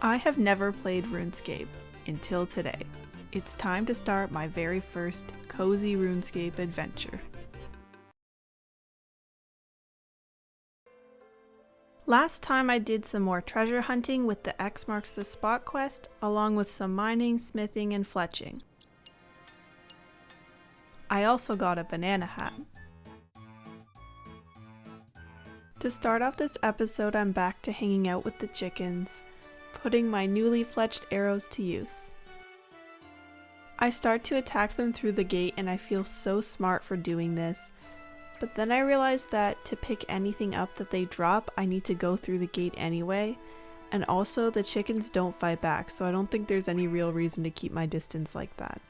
I have never played RuneScape until today. It's time to start my very first cozy RuneScape adventure. Last time I did some more treasure hunting with the X marks the spot quest, along with some mining, smithing, and fletching. I also got a banana hat. To start off this episode, I'm back to hanging out with the chickens, putting my newly fletched arrows to use. I start to attack them through the gate and I feel so smart for doing this, but then I realize that to pick anything up that they drop, I need to go through the gate anyway, and also the chickens don't fight back, so I don't think there's any real reason to keep my distance like that.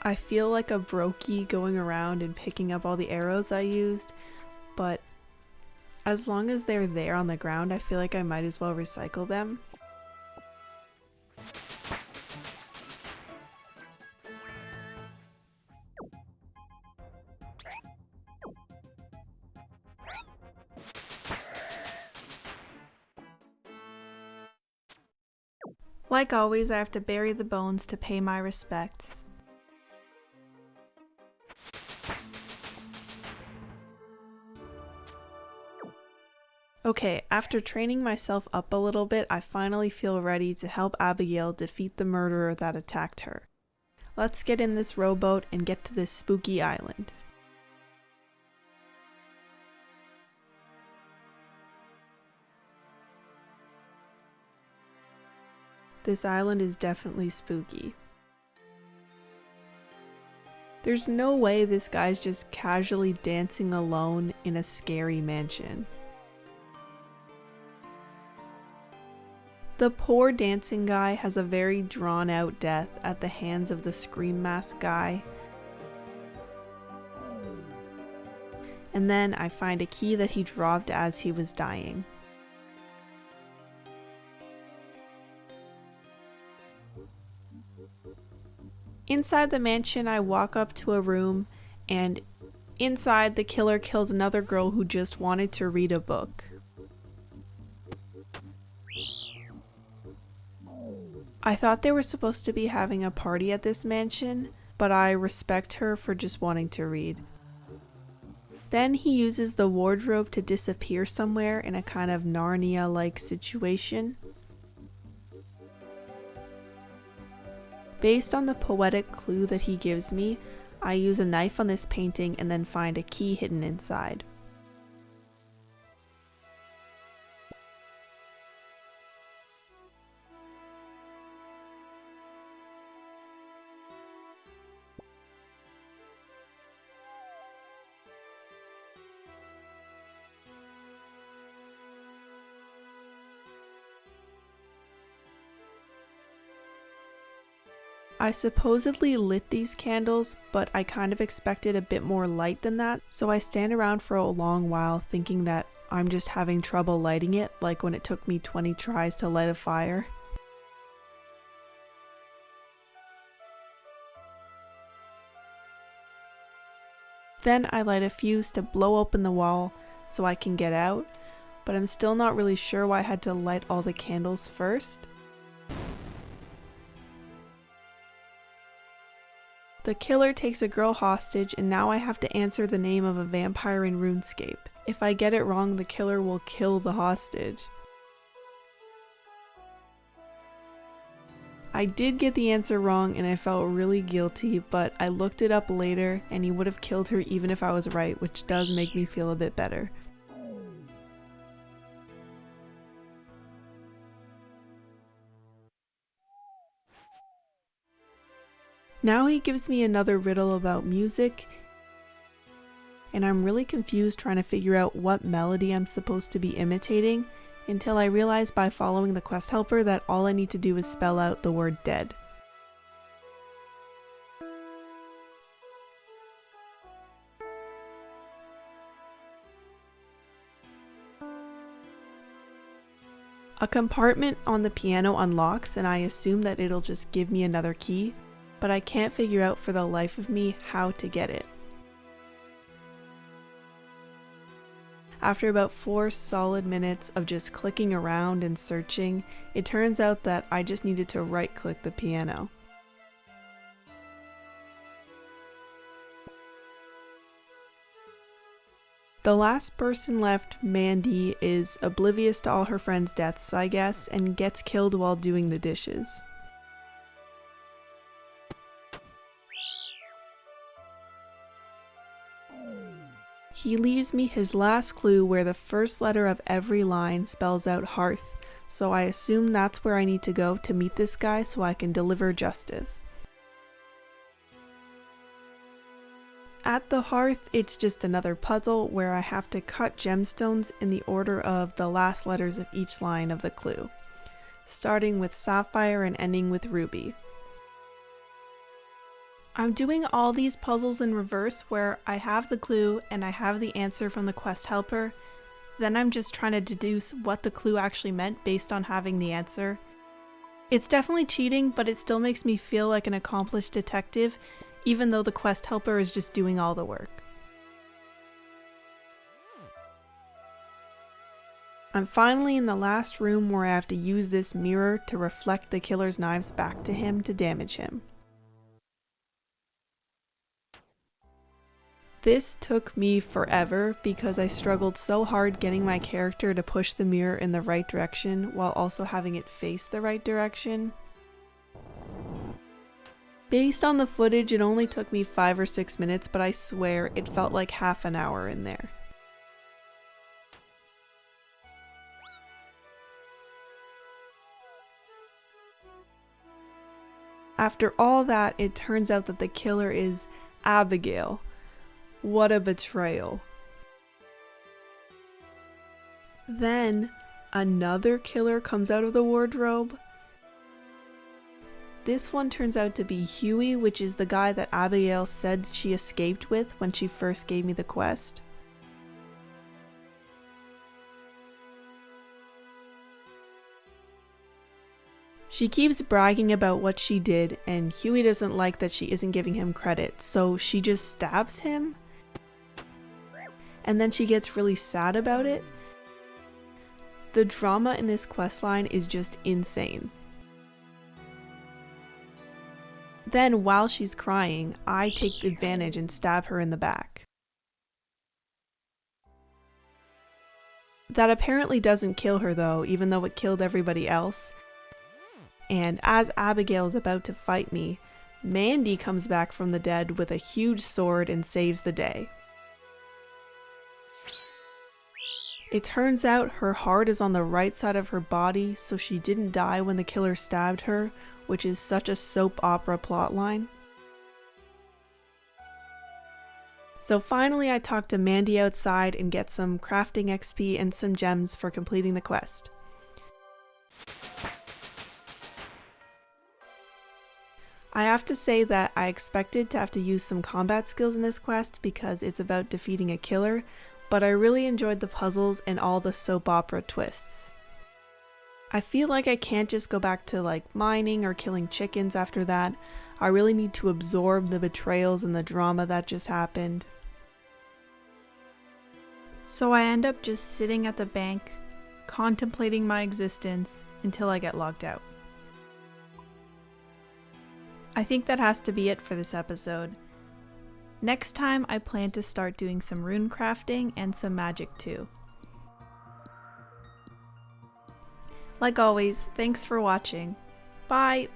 I feel like a brokey going around and picking up all the arrows I used, but as long as they're there on the ground, I feel like I might as well recycle them. Like always, I have to bury the bones to pay my respects. Okay, after training myself up a little bit, I finally feel ready to help Abigail defeat the murderer that attacked her. Let's get in this rowboat and get to this spooky island. This island is definitely spooky. There's no way this guy's just casually dancing alone in a scary mansion. The poor dancing guy has a very drawn out death at the hands of the Scream Mask guy. And then I find a key that he dropped as he was dying. Inside the mansion, I walk up to a room, and inside the killer kills another girl who just wanted to read a book. I thought they were supposed to be having a party at this mansion, but I respect her for just wanting to read. Then he uses the wardrobe to disappear somewhere in a kind of Narnia-like situation. Based on the poetic clue that he gives me, I use a knife on this painting and then find a key hidden inside. I supposedly lit these candles, but I kind of expected a bit more light than that, so I stand around for a long while thinking that I'm just having trouble lighting it, like when it took me 20 tries to light a fire. Then I light a fuse to blow open the wall so I can get out, but I'm still not really sure why I had to light all the candles first. The killer takes a girl hostage, and now I have to answer the name of a vampire in RuneScape. If I get it wrong, the killer will kill the hostage. I did get the answer wrong and I felt really guilty, but I looked it up later and he would have killed her even if I was right, which does make me feel a bit better. Now he gives me another riddle about music, and I'm really confused trying to figure out what melody I'm supposed to be imitating, until I realize by following the quest helper that all I need to do is spell out the word dead. A compartment on the piano unlocks and I assume that it'll just give me another key, but I can't figure out for the life of me how to get it. After about 4 solid minutes of just clicking around and searching, it turns out that I just needed to right-click the piano. The last person left, Mandy, is oblivious to all her friends' deaths, I guess, and gets killed while doing the dishes. He leaves me his last clue where the first letter of every line spells out hearth, so I assume that's where I need to go to meet this guy so I can deliver justice. At the hearth, it's just another puzzle where I have to cut gemstones in the order of the last letters of each line of the clue, starting with sapphire and ending with ruby. I'm doing all these puzzles in reverse where I have the clue and I have the answer from the quest helper, then I'm just trying to deduce what the clue actually meant based on having the answer. It's definitely cheating, but it still makes me feel like an accomplished detective, even though the quest helper is just doing all the work. I'm finally in the last room where I have to use this mirror to reflect the killer's knives back to him to damage him. This took me forever because I struggled so hard getting my character to push the mirror in the right direction while also having it face the right direction. Based on the footage, it only took me 5 or 6 minutes, but I swear it felt like half an hour in there. After all that, it turns out that the killer is Abigail. What a betrayal. Then, another killer comes out of the wardrobe. This one turns out to be Huey, which is the guy that Abigail said she escaped with when she first gave me the quest. She keeps bragging about what she did, and Huey doesn't like that she isn't giving him credit, so she just stabs him. And then she gets really sad about it. The drama in this questline is just insane. Then, while she's crying, I take advantage and stab her in the back. That apparently doesn't kill her though, even though it killed everybody else. And as Abigail is about to fight me, Mandy comes back from the dead with a huge sword and saves the day. It turns out her heart is on the right side of her body, so she didn't die when the killer stabbed her, which is such a soap opera plotline. So finally I talk to Mandy outside and get some crafting XP and some gems for completing the quest. I have to say that I expected to have to use some combat skills in this quest because it's about defeating a killer, but I really enjoyed the puzzles and all the soap opera twists. I feel like I can't just go back to like mining or killing chickens after that. I really need to absorb the betrayals and the drama that just happened. So I end up just sitting at the bank, contemplating my existence until I get logged out. I think that has to be it for this episode. Next time I plan to start doing some rune crafting and some magic too. Like always, thanks for watching. Bye!